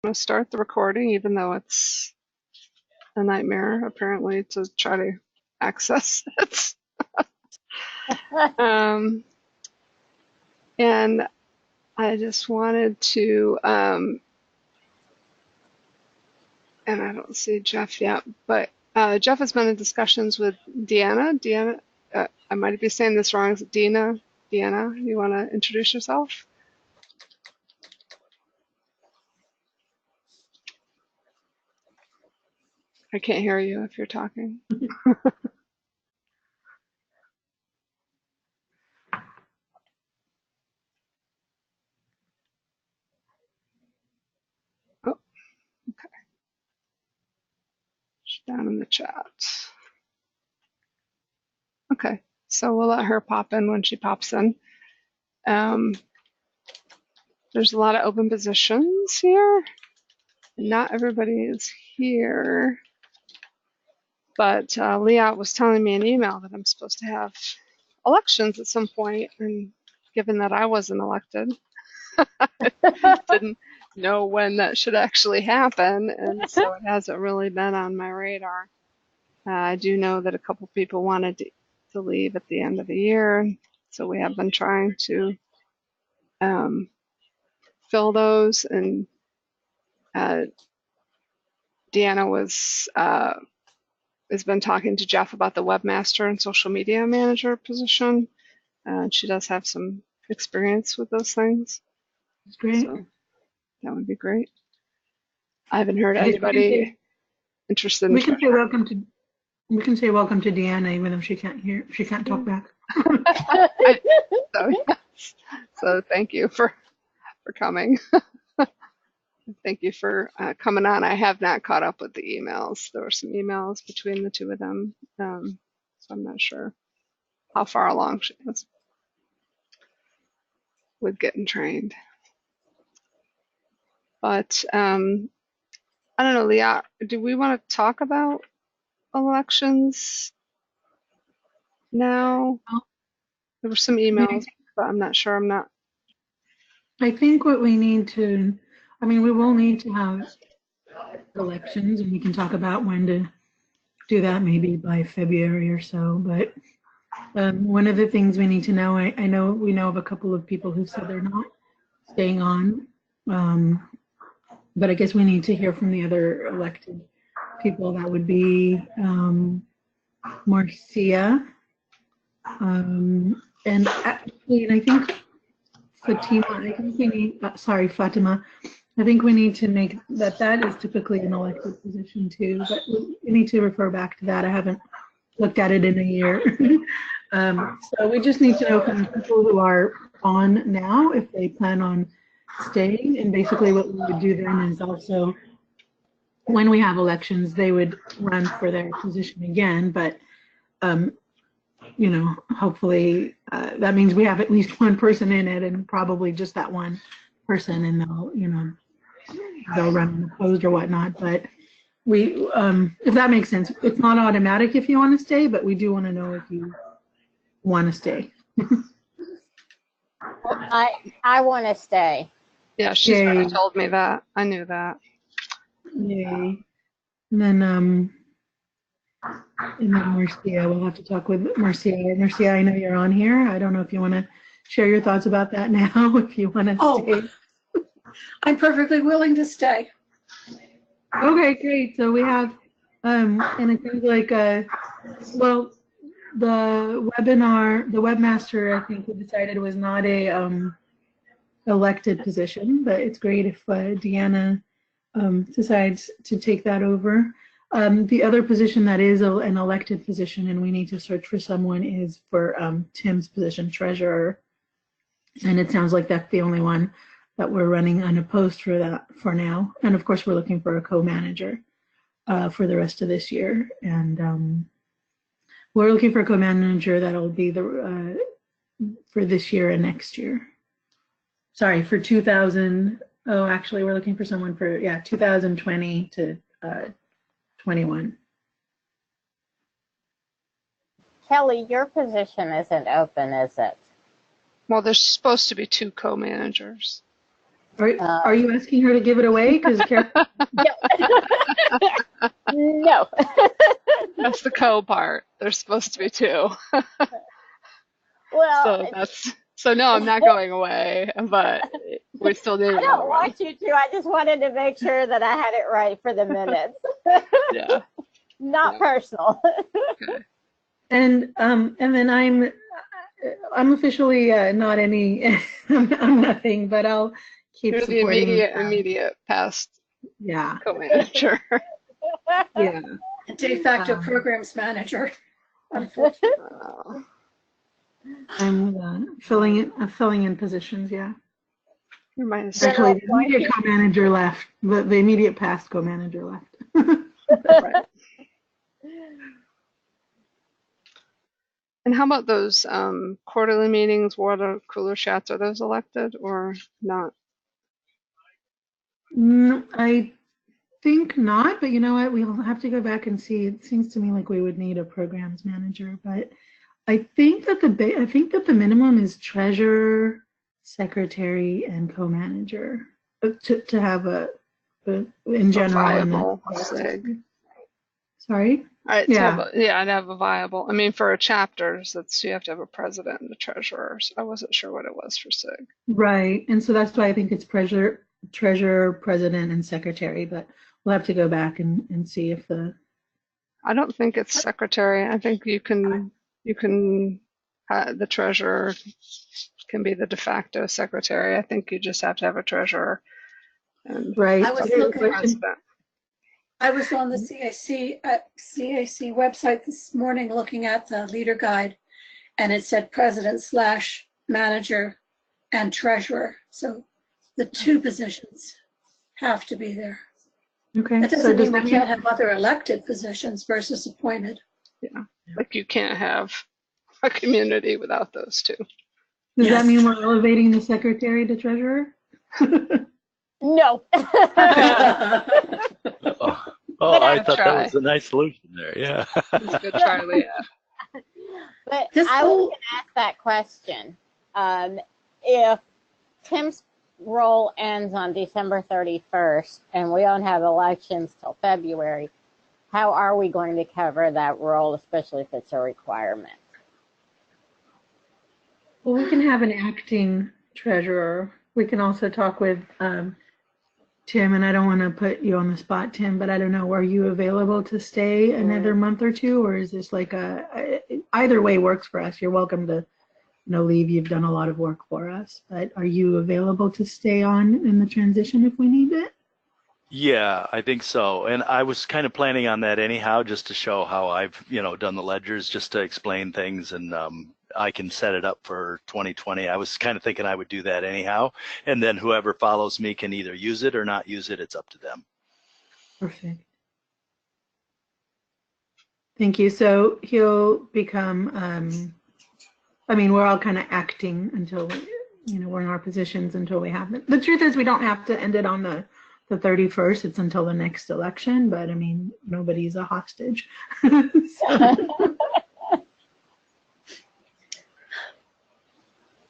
to start the recording, even though it's a nightmare, apparently, to try to access it. Um, and I just wanted to, and I don't see Jeff yet, but Jeff has been in discussions with Deanna. Deanna, I might be saying this wrong. Is it Dina? Deanna, you want to introduce yourself? I can't hear you if you're talking. Oh, she's down in the chat. Okay, so we'll let her pop in when she pops in. Um, there's a lot of open positions here. Not everybody is here, but Leah was telling me in email that I'm supposed to have elections at some point, and given that I wasn't elected, didn't know when that should actually happen, and so it hasn't really been on my radar. I do know that a couple people wanted to leave at the end of the year, so we have been trying to fill those, and Deanna has been talking to Jeff about the webmaster and social media manager position. She does have some experience with those things. That's great. So that would be great. I haven't heard anybody interested in. We can say welcome to Deanna, even if she can't talk back. So thank you for coming. Thank you for coming on. I have not caught up with the emails. There were some emails between the two of them, so I'm not sure how far along she is with getting trained. But I don't know, Leah, do we want to talk about elections now? There were some emails, but I'm not sure. I think what we need to, we will need to have elections, and we can talk about when to do that, maybe by February or so. But one of the things we need to know, I know we know of a couple of people who said they're not staying on, but I guess we need to hear from the other elected people. That would be Marcia, and actually, and I think Fatima. I think we need to make that is typically an elected position too, but we need to refer back to that. I haven't looked at it in a year. So we just need to know from people who are on now if they plan on staying. And basically what we would do then is also, when we have elections, they would run for their position again, but hopefully that means we have at least one person in it, and probably just that one person, and they'll run unopposed or whatnot. But we, if that makes sense, it's not automatic if you want to stay, but we do want to know if you want to stay. I want to stay. Yeah, she's already told me that. I knew that. Yay. And then Marcia, we'll have to talk with Marcia. Marcia, I know you're on here. I don't know if you want to share your thoughts about that now, if you want to stay. I'm perfectly willing to stay. Okay, great. So we have, and it seems like, well, the webmaster, I think we decided was not a elected position, but it's great if Deanna decides to take that over. The other position that is an elected position, and we need to search for someone, is for Tim's position, treasurer. And it sounds like that's the only one that we're running unopposed for now. And of course, we're looking for a co-manager for the rest of this year. And we're looking for a co-manager that'll be for this year and next year. Sorry, for 2000. Oh, actually, we're looking for someone for 2020 to 21. Kelly, your position isn't open, is it? Well, there's supposed to be two co-managers. Are you asking her to give it away? Because No. That's the co part. There's supposed to be two. Well, So no, I'm not going away, but we still need I another don't one. want you to. I just wanted to make sure that I had it right for the minutes. Yeah. Not Yeah. personal. Okay. and then I'm officially not any. I'm nothing, but I'll keep You're the supporting. immediate past Yeah, co-manager. yeah. De facto programs manager, unfortunately. I'm filling in positions. Yeah. You might have Actually, the General immediate co-manager left. The immediate past co-manager left. right. And how about those quarterly meetings, water cooler chats? Are those elected or not? I think not, but you know what? We'll have to go back and see. It seems to me like we would need a programs manager, but I think that the minimum is treasurer, secretary, and co-manager to have a in general Viable SIG. Sorry. All right, Yeah. I'd have a viable. I mean, for a chapters, you have to have a president and a treasurer. So I wasn't sure what it was for SIG. Right, and so that's why I think it's treasurer, president, and secretary. But we'll have to go back and see if the. I don't think it's secretary. I think you can the treasurer can be the de facto secretary. I think you just have to have a treasurer and Right. I was a looking- president. I was on the CAC website this morning looking at the leader guide, and it said president/manager and treasurer. So the two positions have to be there. Okay. That So doesn't does mean that we can't have other elected positions versus appointed. Yeah, like you can't have a community without those two. does that Yes. mean we're elevating the secretary to treasurer? No. Oh, I Good thought try. that was a nice solution there. Yeah. That's a good try, Leah. But This I whole- was going to ask that question. If Tim's role ends on December 31st and we don't have elections till February, how are we going to cover that role, especially if it's a requirement? Well, we can have an acting treasurer. We can also talk with Tim, and I don't want to put you on the spot, Tim, but I don't know. Are you available to stay another month or two, or is this like either way works for us? You're welcome to, leave. You've done a lot of work for us, but are you available to stay on in the transition if we need it? Yeah, I think so. And I was kind of planning on that anyhow, just to show how I've, done the ledgers, just to explain things, and I can set it up for 2020. I was kind of thinking I would do that anyhow, and then whoever follows me can either use it or not use it. It's up to them. Perfect. Thank you. So he'll become, we're all kind of acting until, we're in our positions until we have it. The truth is we don't have to end it on the 31st. It's until the next election, but nobody's a hostage.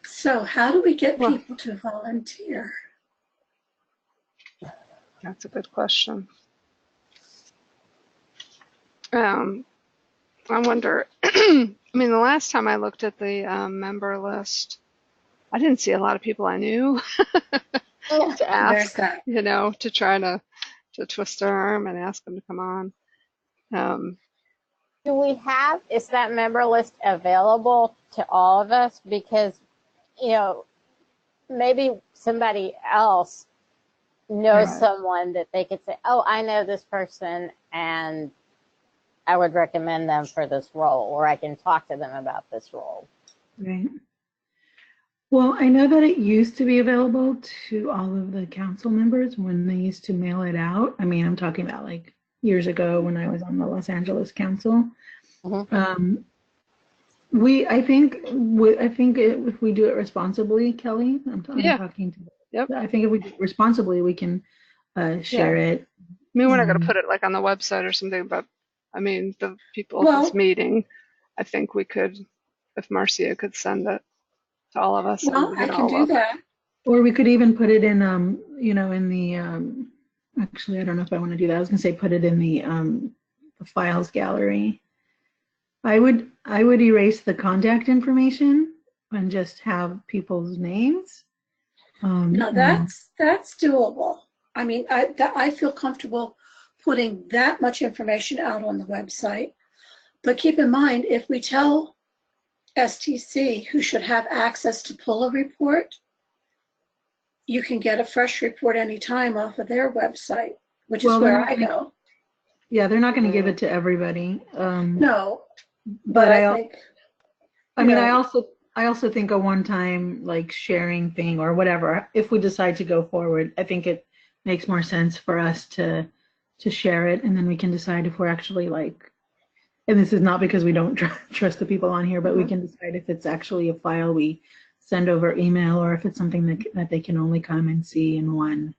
So how do we get people to volunteer? That's a good question. I wonder, the last time I looked at the member list, I didn't see a lot of people I knew to ask, to try to twist their arm and ask them to come on. Is that member list available to all of us? Because, maybe somebody else knows someone that they could say, oh, I know this person and I would recommend them for this role, or I can talk to them about this role. Right. Well, I know that it used to be available to all of the council members when they used to mail it out. I'm talking about like years ago when I was on the Los Angeles Council. Mm-hmm. I think if we do it responsibly, Kelly, I'm talking to. Yep. I think if we do it responsibly, we can share it. We're not going to put it like on the website or something, but the people at this meeting, I think we could, if Marcia could send it to all of us. Well, I can do that. Or we could even put it in, in the, actually, I don't know if I want to do that. I was gonna say put it in the files gallery. I would erase the contact information and just have people's names. No, that's doable. I mean, I feel comfortable putting that much information out on the website. But keep in mind, if we tell STC who should have access to pull a report, you can get a fresh report anytime off of their website, which is where I go. Yeah, they're not going to give it to everybody. No, but I think. I also think a one-time like sharing thing or whatever, if we decide to go forward, I think it makes more sense for us to share it, and then we can decide if we're actually like, and this is not because we don't trust the people on here, but we can decide if it's actually a file we send over email or if it's something that they can only come and see in one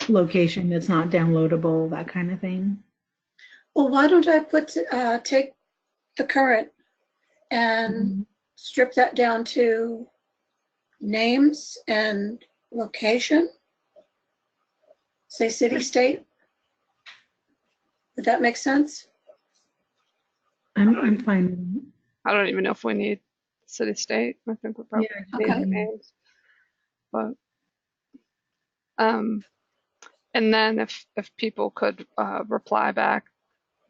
location that's not downloadable, that kind of thing. Well, why don't I take the current and strip that down to names and location? Say city, state. Would that make sense? I'm fine. I don't even know if we need city state. I think we probably need okay. names. But and then if people could reply back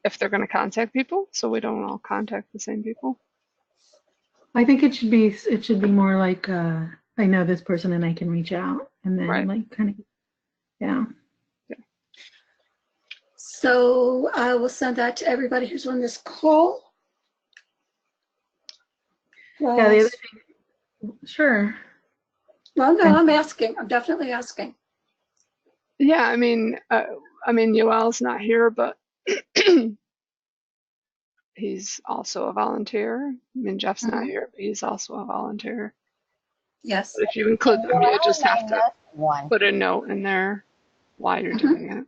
if they're going to contact people, so we don't all contact the same people. I think it should be more like I know this person and I can reach out, and then like kind of yeah. So I will send that to everybody who's on this call. Well, Yeah, the other thing, sure. Well, no, I'm asking. I'm definitely asking. Yeah, I mean, Yoel's not here, but he's also a volunteer. I mean, Jeff's not here, but he's also a volunteer. Yes. But if you include them, you just have to put a note in there why you're doing it.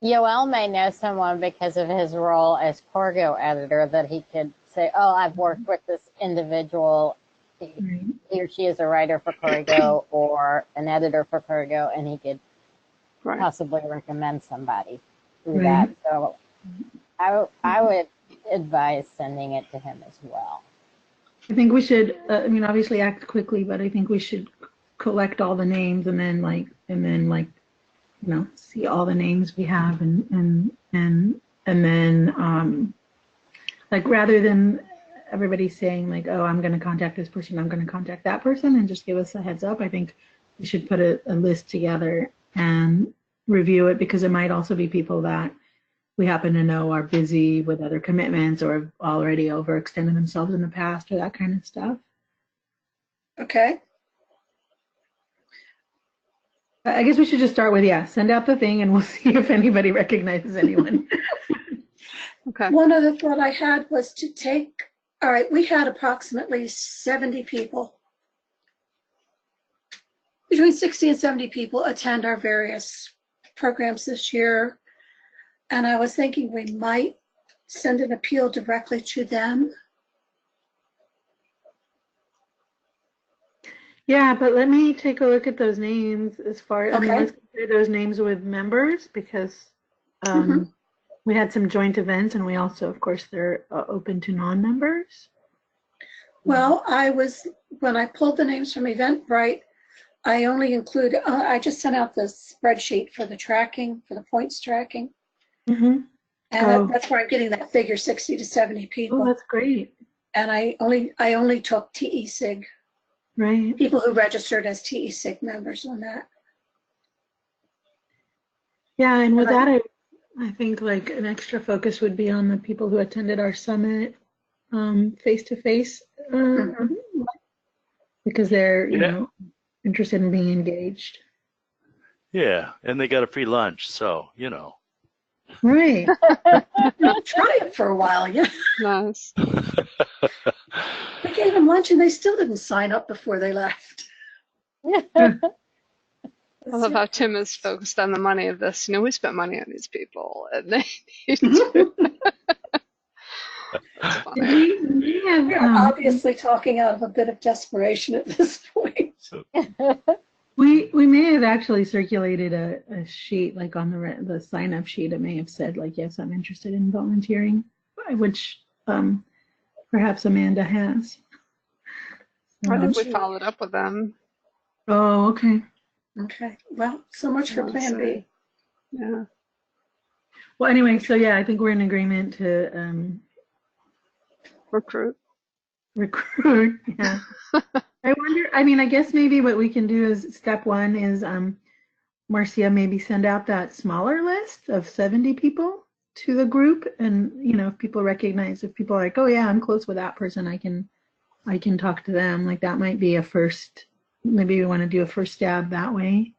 Yoel may know someone because of his role as cargo editor that he could say, oh, I've worked with this individual. He or she is a writer for cargo or an editor for cargo, and he could possibly recommend somebody through that. So I would advise sending it to him as well. I think we should, obviously act quickly, but I think we should collect all the names and then see all the names we have and then like rather than everybody saying like, oh, I'm going to contact this person, I'm going to contact that person, and just give us a heads up. I think we should put a list together and review it, because it might also be people that we happen to know are busy with other commitments or have already overextended themselves in the past or that kind of stuff. Okay. I guess we should just start with, send out the thing and we'll see if anybody recognizes anyone. Okay. One other thought I had was to take, all right, we had approximately 70 people, between 60 and 70 people attend our various programs this year. And I was thinking we might send an appeal directly to them. Yeah, but let me take a look at those names as far as, let's compare those names with members, because we had some joint events and we also, of course, they're open to non-members. Well, when I pulled the names from Eventbrite, I only include, I just sent out the spreadsheet for the tracking, for the points tracking. And that's where I'm getting that figure, 60 to 70 people. Oh, that's great. And I only took TE-SIG. Right. People who registered as TE-SIG members on that. Yeah, and with that, I think like an extra focus would be on the people who attended our summit face-to-face, because they're, interested in being engaged. Yeah, and they got a free lunch, so, Right. Try it for a while, yeah. Nice. We gave them lunch and they still didn't sign up before they left. I love how Tim is focused on the money of this. We spent money on these people, and they need to. It's Did funny. we have, We're obviously talking out of a bit of desperation at this point. we may have actually circulated a sheet, like on the sign up sheet. It may have said like, yes, I'm interested in volunteering, which perhaps Amanda has. I think we Sure. followed up with them. Oh, okay. Okay, well, so much for Plan B. Yeah. Well, anyway, so yeah, I think we're in agreement to Recruit. recruit. Yeah. I wonder, I mean, I guess maybe what we can do is step one is Marcia, maybe send out that smaller list of 70 people to the group. And, you know, if people recognize, if people are like, oh yeah, I'm close with that person, I can talk to them. Like that might be a first, maybe we want to do a first stab that way.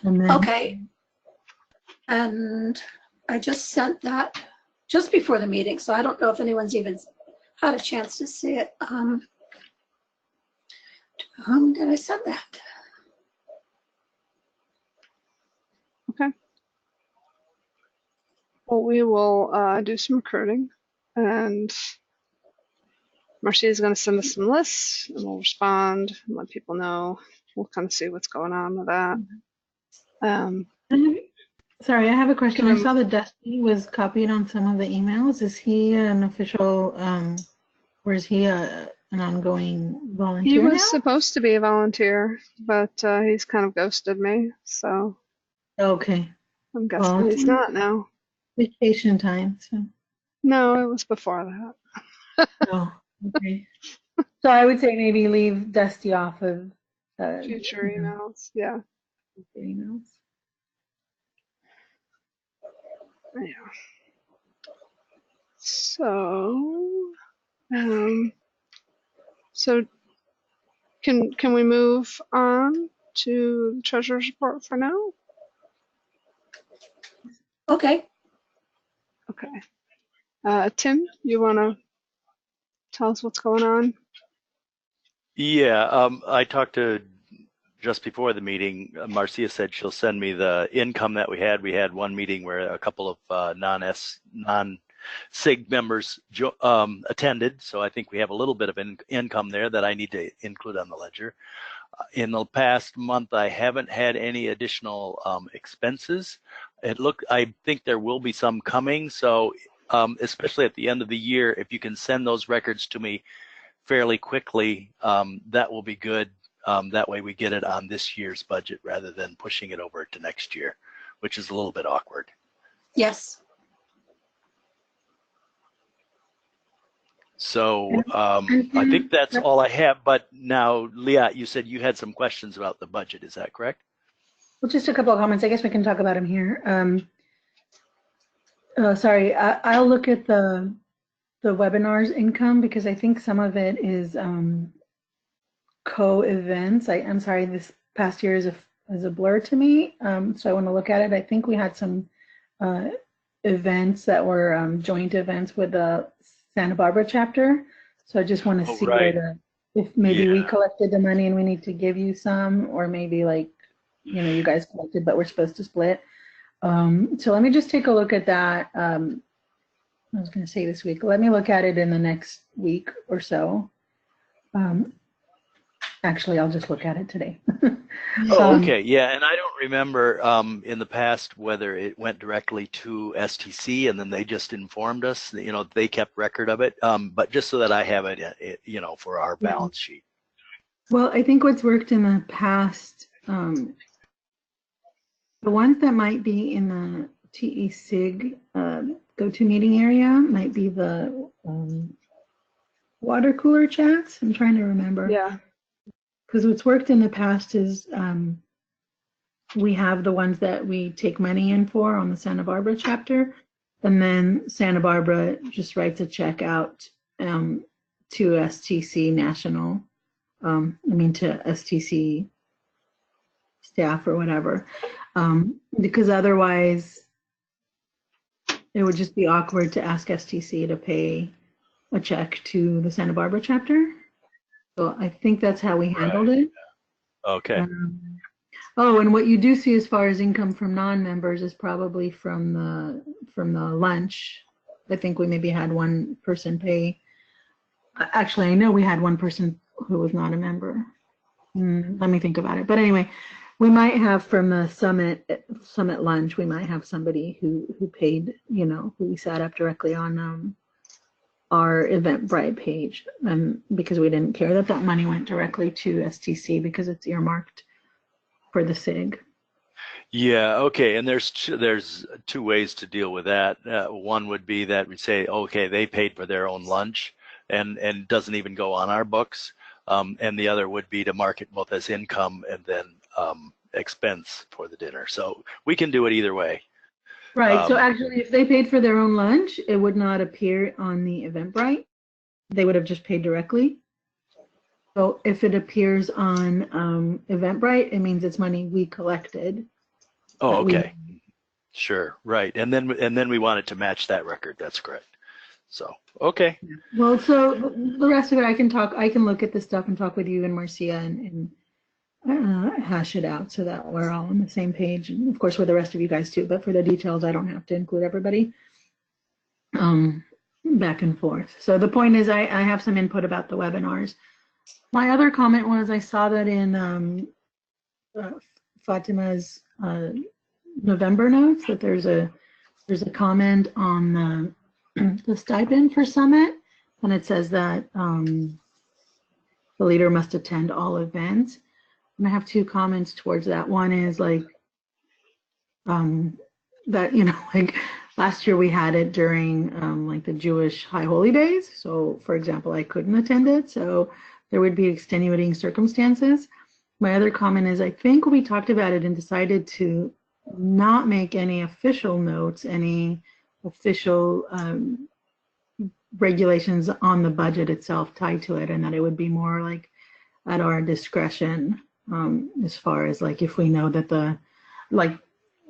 And then, Okay. And I just sent that just before the meeting, so I don't know if anyone's even had a chance to see it. Did I send that? Okay. Well, we will do some recruiting, and Marcia is going to send us some lists, and we'll respond and let people know. We'll kind of see what's going on with that. sorry, I have a question. Can I saw that Dusty was copied on some of the emails. Is he an official, or is he an ongoing He volunteer was now? supposed to be a volunteer, but he's kind of ghosted me, so Okay. I'm guessing Well, he's not now. vacation time, so. No, it was before that. Oh, okay. So I would say maybe leave Dusty off of Future emails, yeah. emails. Yeah. So, so can we move on to the treasurer's report for now? Okay. Okay. Tim, you want to tell us what's going on? Yeah, I talked to just before the meeting. Marcia said she'll send me the income that we had. We had one meeting where a couple of non-SIG members attended, so I think we have a little bit of income there that I need to include on the ledger. In the past month, I haven't had any additional expenses. I think there will be some coming, so especially at the end of the year, if you can send those records to me fairly quickly, that will be good. That way we get it on this year's budget rather than pushing it over to next year, which is a little bit awkward. Yes. So I think that's all I have. But now, Leah, you said you had some questions about the budget. Is that correct? Well, just a couple of comments. I guess we can talk about them here. Sorry, I'll look at the webinars income because I think some of it is co-events. I'm sorry, this past year is a blur to me. So I want to look at it. I think we had some events that were joint events with the Santa Barbara chapter. So I just want to see right. if maybe we collected the money and we need to give you some, or maybe like, you know, you guys collected, but we're supposed to split. So let me just take a look at that. I was going to say this week. Let me look at it in the next week or so. Actually, I'll just look at it today. Oh, okay. Yeah, and I don't remember in the past whether it went directly to STC and then they just informed us. You know, they kept record of it. But just so that I have it, you know, for our balance sheet. Well, I think what's worked in the past, the ones that might be in the TE-SIG go-to-meeting area might be the water cooler chats. I'm trying to remember. Yeah. Because what's worked in the past is we have the ones that we take money in for on the Santa Barbara chapter, and then Santa Barbara just writes a check out to STC National, to STC staff or whatever, because otherwise it would just be awkward to ask STC to pay a check to the Santa Barbara chapter. So I think that's how we handled it. Okay. Oh, and what you do see as far as income from non-members is probably from the lunch I think we maybe had one person pay. Actually, I know we had one person who was not a member. Let me think about it. But anyway, we might have from the summit lunch, we might have somebody who paid, you know, who we sat up directly on our Eventbrite page, because we didn't care that that money went directly to STC because it's earmarked for the SIG. Yeah, okay, and there's two ways to deal with that. One would be that we say, okay, they paid for their own lunch, and doesn't even go on our books. And the other would be to mark it both as income and then expense for the dinner. So we can do it either way. Right. So actually, if they paid for their own lunch, it would not appear on the Eventbrite. They would have just paid directly. So if it appears on Eventbrite, it means it's money we collected. Oh, okay. Sure. Right. And then we want it to match that record. That's correct. So, okay. Well, so the rest of it, I can look at this stuff and talk with you and Marcia and hash it out so that we're all on the same page. And of course, with the rest of you guys too, but for the details, I don't have to include everybody back and forth. So the point is I have some input about the webinars. My other comment was I saw that in Fatima's November notes that there's a comment on the stipend for Summit, and it says that the leader must attend all events. And I have two comments towards that. One is like that, you know, like last year we had it during like the Jewish High Holy Days. So for example, I couldn't attend it. So there would be extenuating circumstances. My other comment is I think we talked about it and decided to not make any official notes, any official regulations on the budget itself tied to it, and that it would be more like at our discretion as far as like if we know that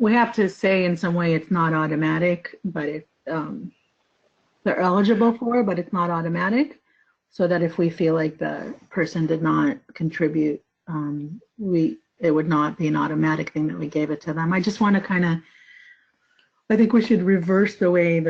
we have to say in some way it's not automatic, but it they're eligible for, but it's not automatic, so that if we feel like the person did not contribute, it would not be an automatic thing that we gave it to them. I just want to kind of, I think we should reverse the way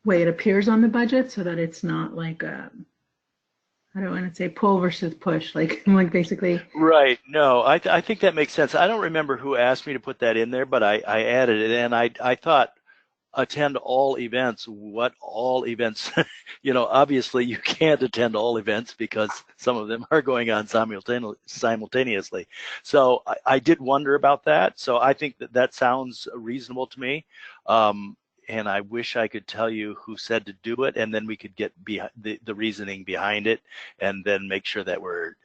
way it appears on the budget so that it's not like I don't want to say pull versus push, like basically. Right. No, I think that makes sense. I don't remember who asked me to put that in there, but I added it, and I thought attend all events. What all events? You know, obviously you can't attend all events because some of them are going on simultaneously. So I did wonder about that. So I think that sounds reasonable to me. And I wish I could tell you who said to do it, and then we could get the reasoning behind it, and then make sure that we're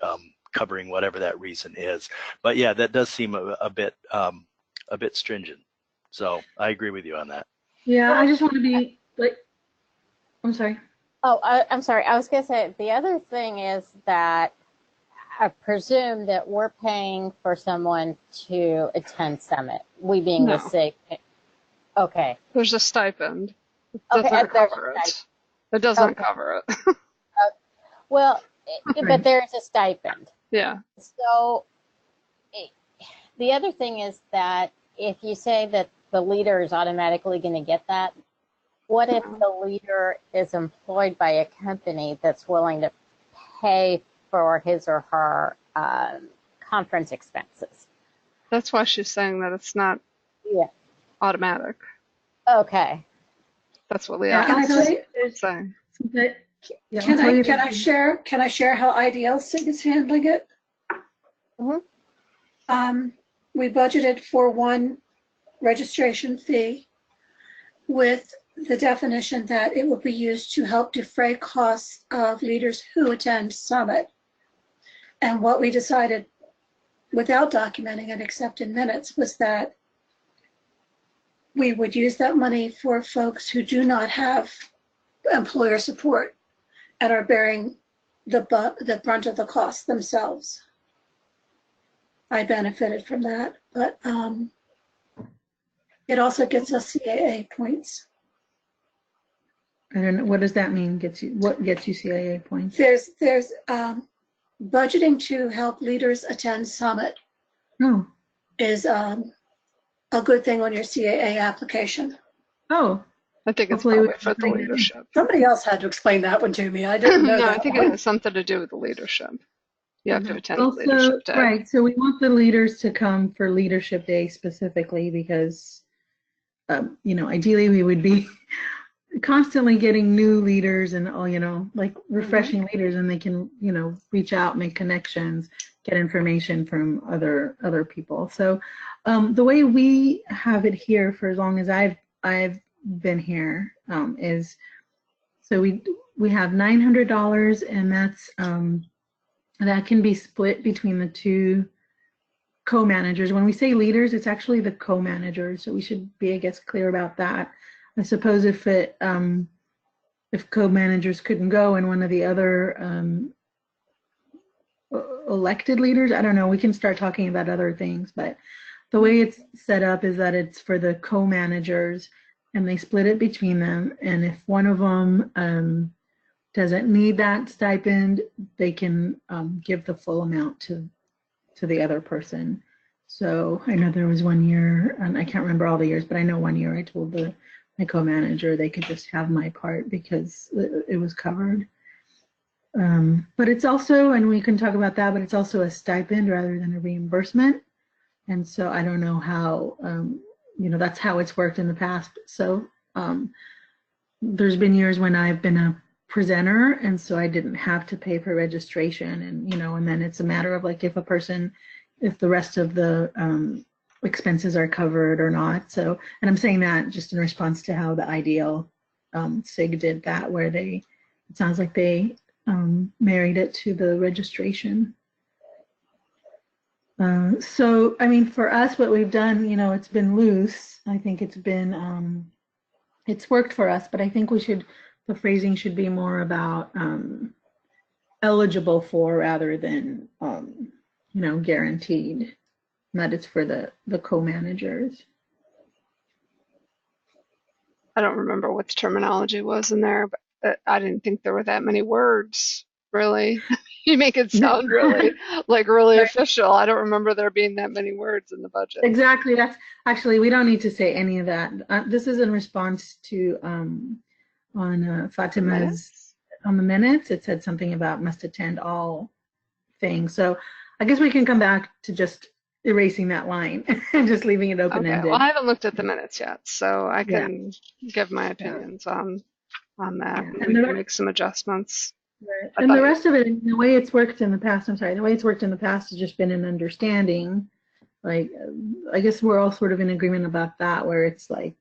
covering whatever that reason is. But yeah, that does seem a bit stringent. So I agree with you on that. Yeah, I just want to be like, I'm sorry. Oh, I'm sorry. I was going to say the other thing is that I presume that we're paying for someone to attend Summit. We being the SIG. Okay. There's a stipend. It Okay, doesn't cover it. It doesn't cover it. Well, but there is a stipend. Yeah. So the other thing is that if you say that the leader is automatically going to get that, what if the leader is employed by a company that's willing to pay for his or her conference expenses? That's why she's saying that it's not automatic. Okay. That's what Leah is saying. Can I share how IDL SIG is handling it? Mm-hmm. We budgeted for one registration fee with the definition that it will be used to help defray costs of leaders who attend Summit. And what we decided, without documenting it except in minutes, was that we would use that money for folks who do not have employer support and are bearing the brunt of the cost themselves. I benefited from that, but it also gets us CAA points. I don't know, what does that mean? What gets you CAA points? There's budgeting to help leaders attend Summit is a good thing on your CAA application. Oh, I think it's hopefully we probably can for the bring it in. leadership. Somebody else had to explain that one to me. I didn't know No, I that think it one. has something to do with the leadership. You have to Mhm. attend the Also, leadership day. right, so we want the leaders to come for Leadership Day specifically because, ideally we would be constantly getting new leaders and all, like refreshing leaders, and they can, reach out, make connections, get information from other people. So the way we have it here for as long as I've been here is so we have $900, and that can be split between the two co-managers. When we say leaders, it's actually the co-managers. So we should be, I guess, clear about that. I suppose if co-managers couldn't go and one of the other elected leaders, I don't know, we can start talking about other things. But the way it's set up is that it's for the co-managers, and they split it between them. And if one of them doesn't need that stipend, they can give the full amount to the other person. So I know there was one year, and I can't remember all the years, but I know one year I told my co-manager they could just have my part because it was covered. But it's also, and we can talk about that, but it's also a stipend rather than a reimbursement. And so I don't know how, that's how it's worked in the past. So there's been years when I've been a presenter, and so I didn't have to pay for registration, and then it's a matter of like if the rest of the expenses are covered or not. So, and I'm saying that just in response to how the Ideal SIG did that, where it sounds like they married it to the registration. So, I mean, for us, what we've done, it's been loose. I think it's worked for us, but I think the phrasing should be more about eligible for rather than, guaranteed. And that it's for the co-managers. I don't remember what the terminology was in there, but I didn't think there were that many words, really. You make it sound really really Right. official. I don't remember there being that many words in the budget. Exactly. That's actually, we don't need to say any of that. This is in response to on Fatima's on the minutes. It said something about must attend all things. So I guess we can come back to just erasing that line and just leaving it open-ended. Okay. Well, I haven't looked at the minutes yet, so I can give my opinions on that. Yeah. And we can make some adjustments. Right. And the rest of it, the way it's worked in the past, the way it's worked in the past has just been an understanding. Like, I guess we're all sort of in agreement about that, where it's like,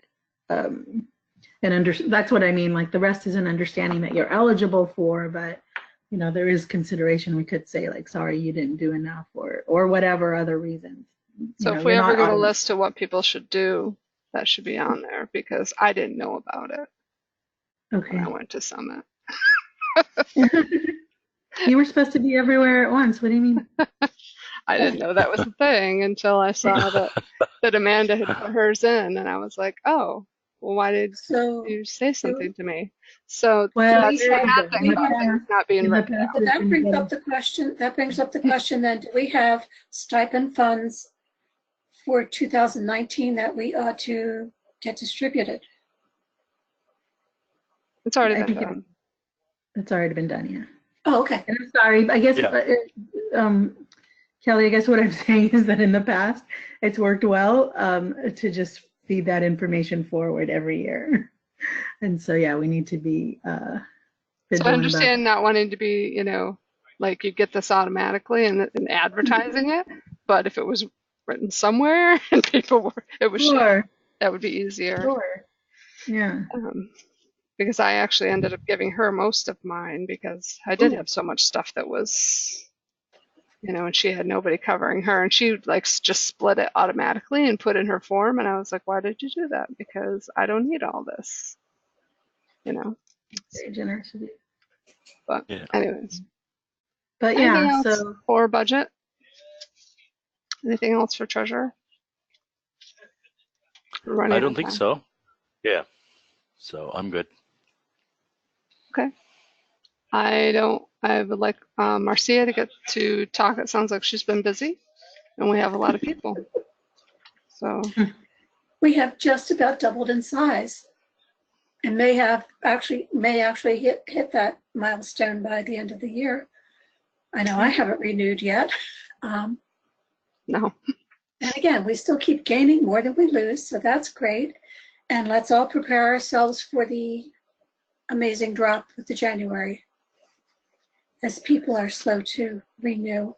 that's what I mean. Like the rest is an understanding that you're eligible for, but there is consideration. We could say like, sorry, you didn't do enough, or whatever other reasons. So if we ever get a list of what people should do, that should be on there because I didn't know about it. Okay. When I went to Summit. You were supposed to be everywhere at once. What do you mean? I didn't know that was a thing until I saw that Amanda had put hers in, and I was like, oh, well, why did you say something to me? So that's the bad thing about things not being written down. But that brings up the question. That brings up the question. Then, do we have stipend funds for 2019 that we ought to get distributed? It's already been done. It's already been done, yeah. Oh, okay. And I'm sorry, I guess, Kelly, I guess what I'm saying is that in the past, it's worked well to just feed that information forward every year. And so, yeah, we need to be so I understand not wanting to be, like you get this automatically and advertising it, but if it was written somewhere and people it was shared, that would be easier. Sure. Yeah. Because I actually ended up giving her most of mine because I did have so much stuff that was, and she had nobody covering her, and she just split it automatically and put in her form, and I was like, why did you do that? Because I don't need all this, Very generous of you. But anyways. But yeah, so for budget. Anything else for treasurer? I don't think so. Yeah. So I'm good. Okay. I would like Marcia to get to talk. It sounds like she's been busy and we have a lot of people. So we have just about doubled in size. and may actually hit that milestone by the end of the year. I know I haven't renewed yet. No. And again, we still keep gaining more than we lose, so that's great. And let's all prepare ourselves for the amazing drop with the January, as people are slow to renew.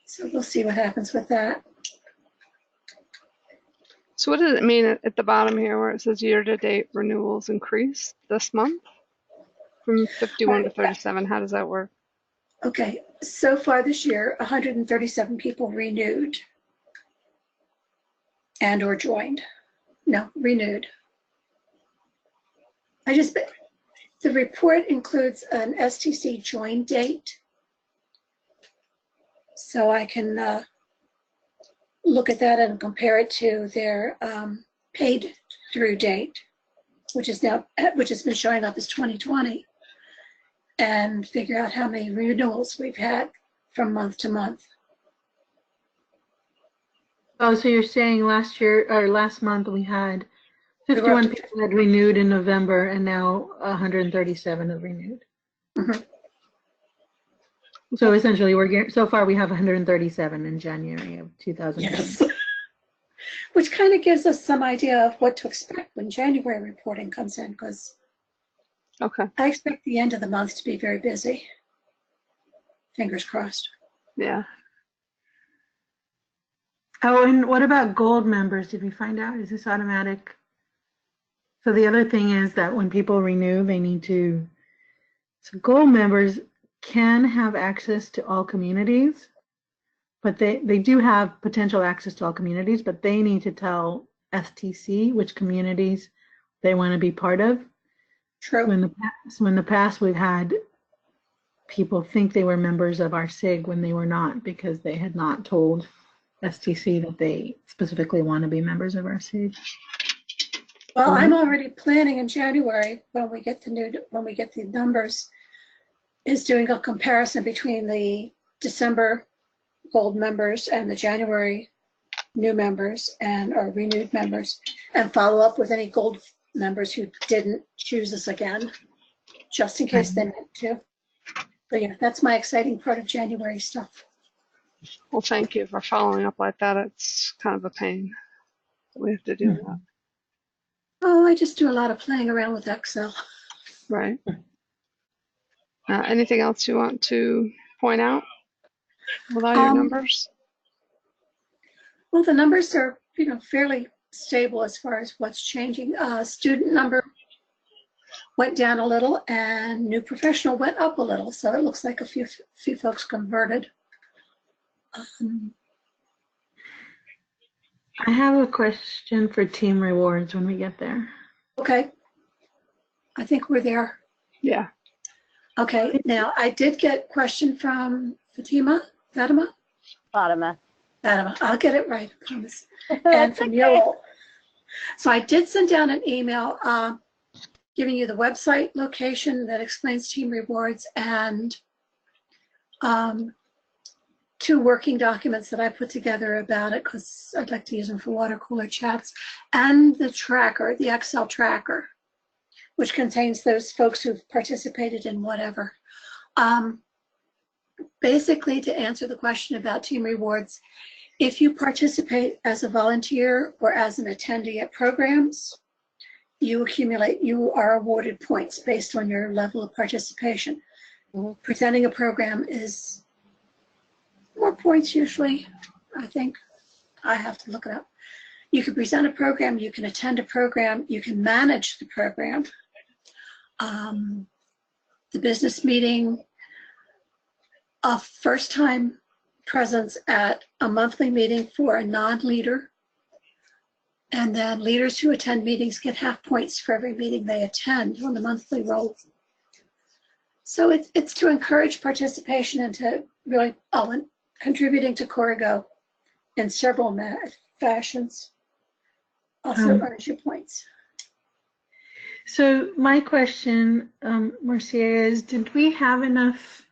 So we'll see what happens with that. So what does it mean at the bottom here where it says year-to-date renewals increased this month from 51 to 37? How does that work? Okay, so far this year, 137 people renewed and or joined. No, renewed. The report includes an STC join date. So I can look at that and compare it to their paid through date, which has been showing up as 2020, and figure out how many renewals we've had from month to month. Oh, so you're saying last year or last month we had 51 people had renewed in November, and now 137 have renewed. Mhm. So essentially, so far we have 137 in January of 2020. Yes. Which kind of gives us some idea of what to expect when January reporting comes in, because Okay. I expect the end of the month to be very busy. Fingers crossed. Yeah. Oh, and what about gold members? Did we find out? Is this automatic? So the other thing is that when people renew, they need to, so gold members can have access to all communities, but they do have potential access to all communities, but they need to tell STC which communities they want to be part of. True. So in the past, we've had people think they were members of our SIG when they were not, because they had not told STC that they specifically want to be members of our SIG. Well, I'm already planning in January when we get the numbers, is doing a comparison between the December gold members and the January new members or renewed members, and follow up with any gold members who didn't choose us again, just in case they meant to. But yeah, that's my exciting part of January stuff. Well, thank you for following up like that. It's kind of a pain that we have to do that. Oh, I just do a lot of playing around with Excel. Right. Anything else you want to point out with all your numbers? Well, the numbers are, fairly stable as far as what's changing. Student number went down a little, and new professional went up a little. So it looks like a few folks converted. I have a question for team rewards when we get there. Okay. I think we're there. Yeah. Okay. Now, I did get a question from Fatima. I'll get it right, I promise. And from Yoel. So I did send down an email giving you the website location that explains team rewards, and 2 working documents that I put together about it, because I'd like to use them for water cooler chats, and the tracker, the Excel tracker, which contains those folks who've participated in whatever. Basically, to answer the question about team rewards, if you participate as a volunteer or as an attendee at programs, you are awarded points based on your level of participation. Mm-hmm. Presenting a program is more points usually, I think. I have to look it up. You can present a program, you can attend a program, you can manage the program. The business meeting, a first-time presence at a monthly meeting for a non-leader, and then leaders who attend meetings get half points for every meeting they attend on the monthly roll. So it's to encourage participation and to really, and contributing to Corrigo in several fashions also earns you points. So my question, Marcia, is did we have enough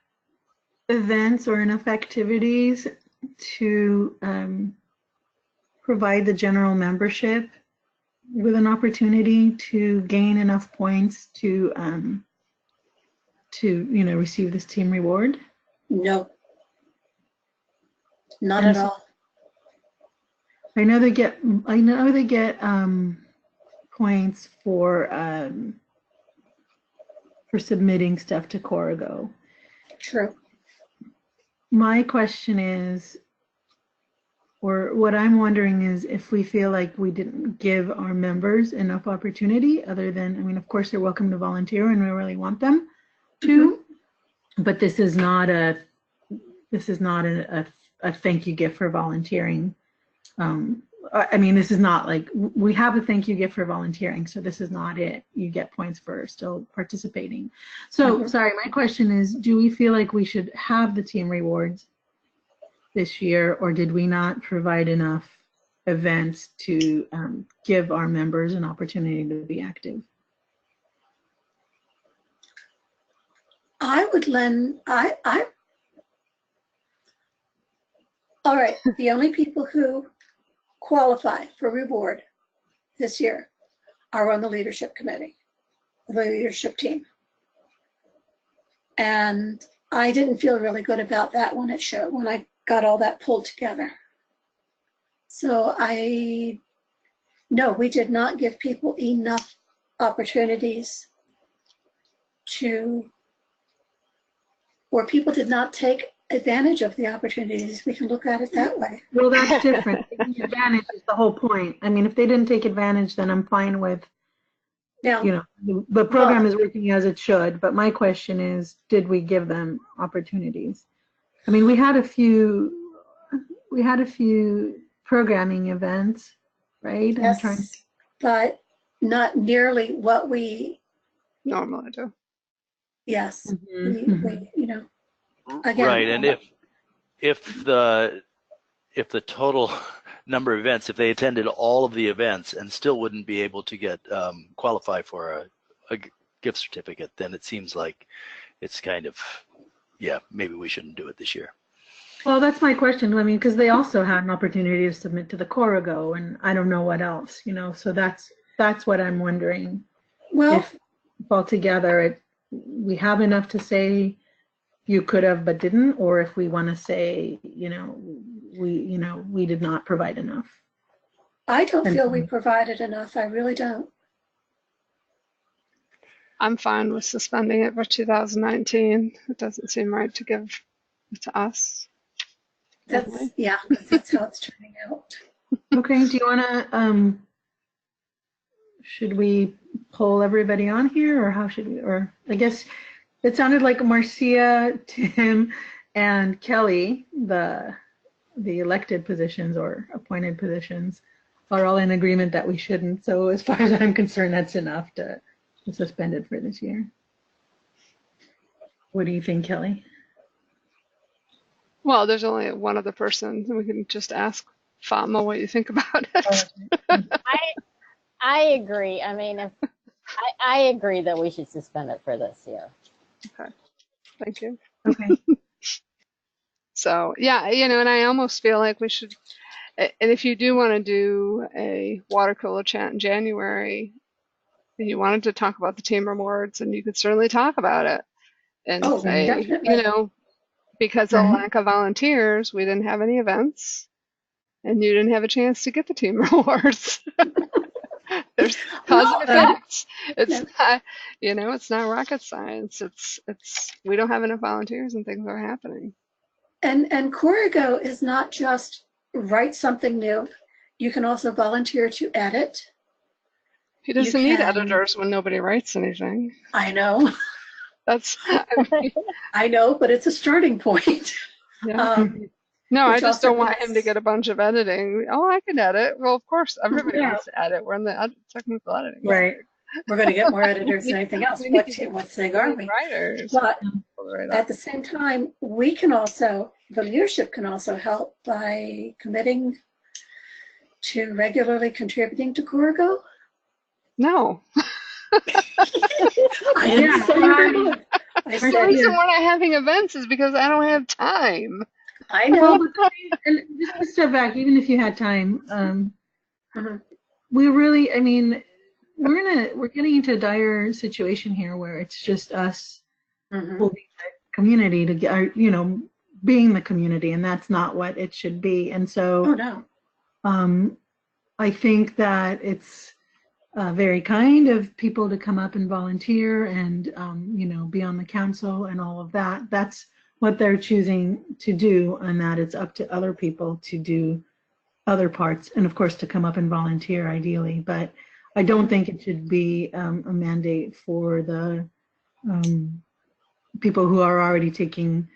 events or enough activities to provide the general membership with an opportunity to gain enough points to receive this team reward? No, not And at so all. I know they get points for submitting stuff to Corrigo. True. My question is, or what I'm wondering is, if we feel like we didn't give our members enough opportunity, other than, I mean, of course, they're welcome to volunteer and we really want them to, but this is not a thank you gift for volunteering. I mean, this is not like, we have a thank you gift for volunteering, so this is not it. You get points for still participating. So, sorry, my question is, do we feel like we should have the team rewards this year, or did we not provide enough events to give our members an opportunity to be active? I would lend, all right, the only people who qualify for reward this year are on the leadership committee, the leadership team. And I didn't feel really good about that when I got all that pulled together. So no, we did not give people enough opportunities or people did not take advantage of the opportunities. We can look at it that way. Well, that's different. Taking advantage is the whole point. I mean, if they didn't take advantage, then I'm fine with, Now, the program is working as it should. But my question is, did we give them opportunities? I mean, we had a few programming events, right? yes, but not nearly what we Normally do. yes, Mhm. we again. Right, and if the total number of events, if they attended all of the events and still wouldn't be able to get qualify for a gift certificate, then it seems like it's kind of, yeah, maybe we shouldn't do it this year. Well, that's my question. I mean, because they also had an opportunity to submit to the Corrigo, and I don't know what else, so that's what I'm wondering. Well, If altogether we have enough to say you could have but didn't, or if we want to say, we did not provide enough. I don't feel we provided enough. I really don't. I'm fine with suspending it for 2019. It doesn't seem right to give it to us. That's Really? yeah, that's how it's turning out. Okay, do you want to, should we poll everybody on here, or how should we, or I guess it sounded like Marcia, Tim, and Kelly, the elected positions or appointed positions, are all in agreement that we shouldn't. So as far as I'm concerned, that's enough to suspend it for this year. What do you think, Kelly? Well, there's only one other person. We can just ask Fatma what you think about it. I agree. I mean, I agree that we should suspend it for this year. Okay, thank you. Okay. So yeah, and I almost feel like we should, and if you do want to do a water cooler chat in January, and you wanted to talk about the team rewards, and you could certainly talk about it and say, definitely. because of lack of volunteers, we didn't have any events, and you didn't have a chance to get the team rewards. There's cause and effects. It's not, it's not rocket science. It's we don't have enough volunteers and things are happening. And Corrigo is not just write something new. You can also volunteer to edit. He doesn't need editors when nobody writes anything. I know. I know, but it's a starting point. Yeah. No, I just don't want him to get a bunch of editing. Oh, I can edit. Well, of course, everybody wants to edit. We're in the technical editing. Right. We're going to get more editors than anything else. What thing are we? Writers. But at the same time, the leadership can also help by committing to regularly contributing to Corrigo. No. The reason we're not having events is because I don't have time. I know. And just to step back, even if you had time, we really, I mean, we're getting into a dire situation here where it's just us Mhm. holding the community to get, being the community, and that's not what it should be. And so, Oh, no. I think that it's very kind of people to come up and volunteer and, be on the council and all of that. That's what they're choosing to do, and that it's up to other people to do other parts, and of course to come up and volunteer ideally. But I don't think it should be a mandate for the people who are already taking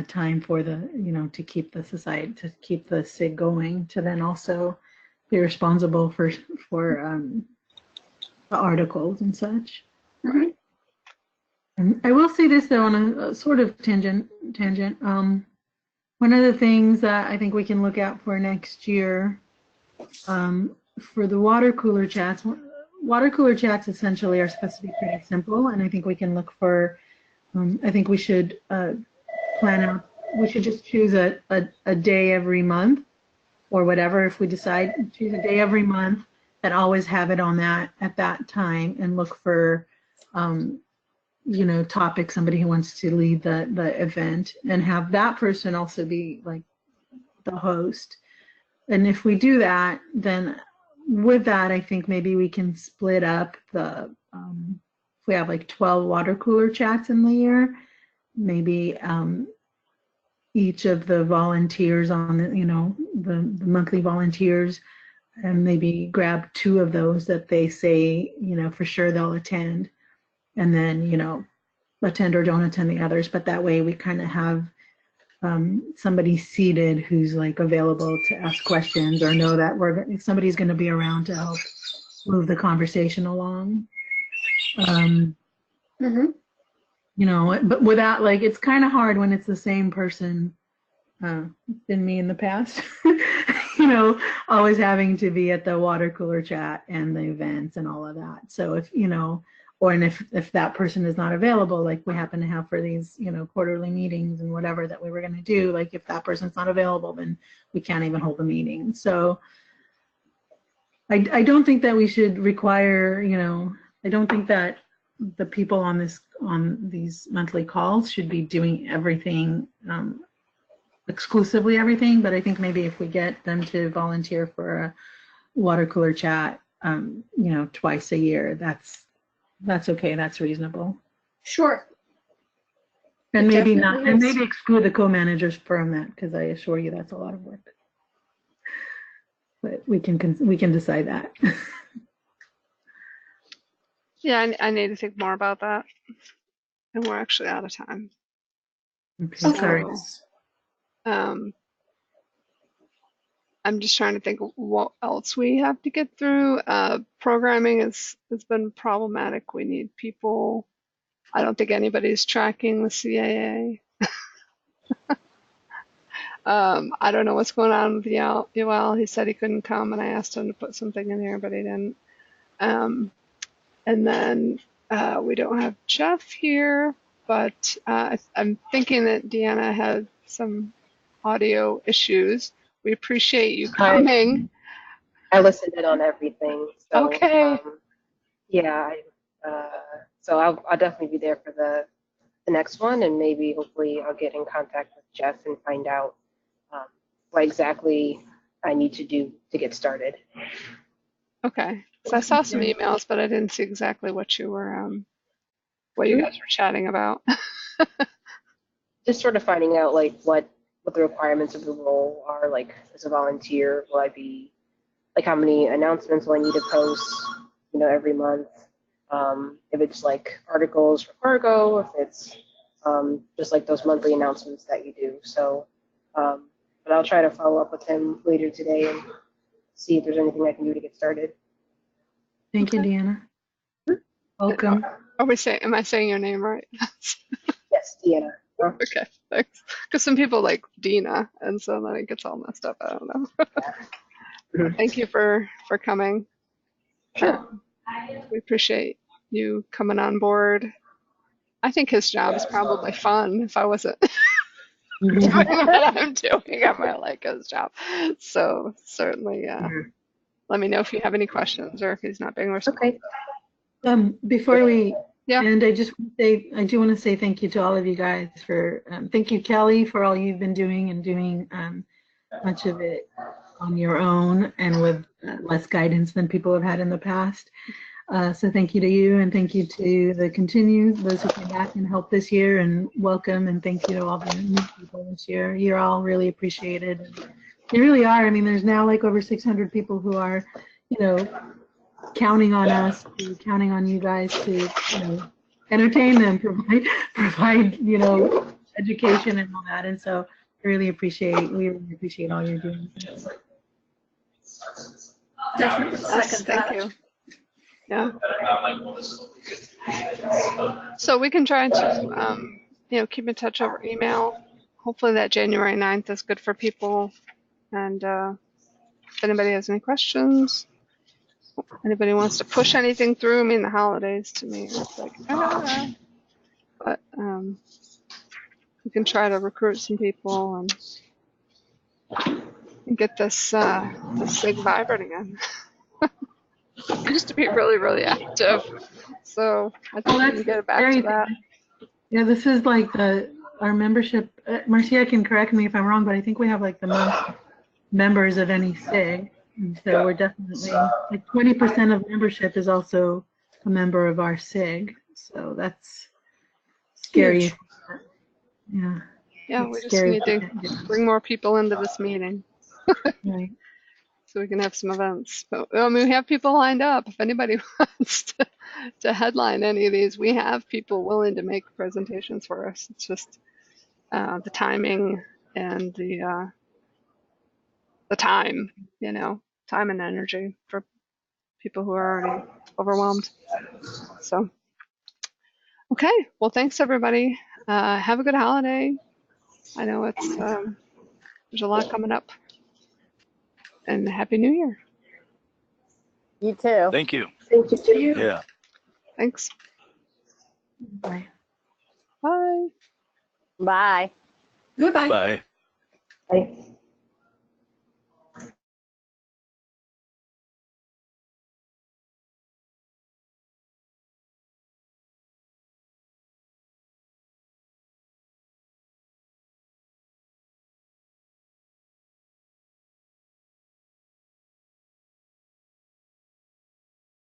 time for the, to keep the society, to keep the SIG going, to then also be responsible for the articles and such. Mhm. And I will say this though, on a sort of tangent. One of the things that I think we can look out for next year, for the water cooler chats. Water cooler chats essentially are supposed to be pretty simple, and I think we can look for. I think we should plan out. We should just choose a day every month, or whatever. If we decide choose a day every month, and always have it on that at that time, and look for, topic, somebody who wants to lead the event, and have that person also be like the host. And if we do that, then with that, I think maybe we can split up if we have like 12 water cooler chats in the year, maybe each of the volunteers on the monthly volunteers, and maybe grab 2 of those that they say, for sure they'll attend, and then, attend or don't attend the others. But that way we kind of have somebody seated who's like available to ask questions, or know that somebody's going to be around to help move the conversation along. Mhm. But without, like, it's kind of hard when it's the same person. It's been me in the past, always having to be at the water cooler chat and the events and all of that. So if that person is not available, like we happen to have for these, quarterly meetings and whatever that we were going to do, like if that person's not available, then we can't even hold the meeting. So I don't think that we should require, I don't think that the people on these monthly calls should be doing everything, exclusively everything. But I think maybe if we get them to volunteer for a water cooler chat, twice a year, that's okay. That's reasonable. Sure. And It maybe definitely not, and is. maybe exclude the co-managers from that, because I assure you that's a lot of work. But we can decide that. Yeah, I need to think more about that. And we're actually out of time. Okay, Okay. sorry. Um, I'm just trying to think of what else we have to get through. Programming has been problematic. We need people. I don't think anybody's tracking the CAA. I don't know what's going on with UL. He said he couldn't come, and I asked him to put something in here, but he didn't. And then we don't have Jeff here, but I'm thinking that Deanna had some audio issues. We appreciate you coming. I listened in on everything. So Okay. yeah, so I'll definitely be there for the next one, and maybe hopefully I'll get in contact with Jeff and find out what exactly I need to do to get started. Okay. So I saw some emails, but I didn't see exactly what you were, what you guys were chatting about. Just sort of finding out like what the requirements of the role are. Like as a volunteer, will I be like how many announcements will I need to post, every month? If it's like articles for cargo, if it's just like those monthly announcements that you do. So, but I'll try to follow up with him later today and see if there's anything I can do to get started. Thank you, Deanna. Welcome. Am I saying your name right? Yes, Deanna. Okay, thanks. Because some people like Dina, and so then it gets all messed up. I don't know. Thank you for coming. Sure. We appreciate you coming on board. I think his job is probably fun. If I wasn't doing what I'm doing, I might like his job. So certainly, let me know if you have any questions or if he's not being responsive. Okay. Before we Yeah. end, I do want to say thank you to all of you guys for, thank you, Kelly, for all you've been doing and doing much of it on your own and with less guidance than people have had in the past. So thank you to you, and thank you to those who came back and helped this year, and welcome, and thank you to all the new people this year. You're all really appreciated. And you really are. I mean, there's now like over 600 people who are, counting on us, counting on you guys to, entertain them, provide, education and all that. And so we really appreciate all you're doing. Definitely Yes, second thank that. you. Yeah. So we can try to, keep in touch over email. Hopefully that January 9th is good for people. And if anybody has any questions, anybody wants to push anything through, I mean, the holidays to me, it's like, but we can try to recruit some people and get this SIG vibrant again. It used to be really, really active. So I think we can get it back to that. Yeah, this is like our membership. Marcia can correct me if I'm wrong, but I think we have like the most members of any SIG. And so we're definitely like 20% of membership is also a member of our SIG. So that's scary. Huge. Yeah. Yeah, we just need to bring more people into this meeting. Right. So we can have some events. But I mean, we have people lined up. If anybody wants to headline any of these, we have people willing to make presentations for us. It's just the timing and the time, time and energy for people who are already overwhelmed. So, okay. Well, thanks everybody. Have a good holiday. I know it's there's a lot coming up. And Happy New Year. You too. Thank you. Thank you To too. you. Yeah. Thanks. Bye. Bye. Bye. Goodbye. Bye. Bye.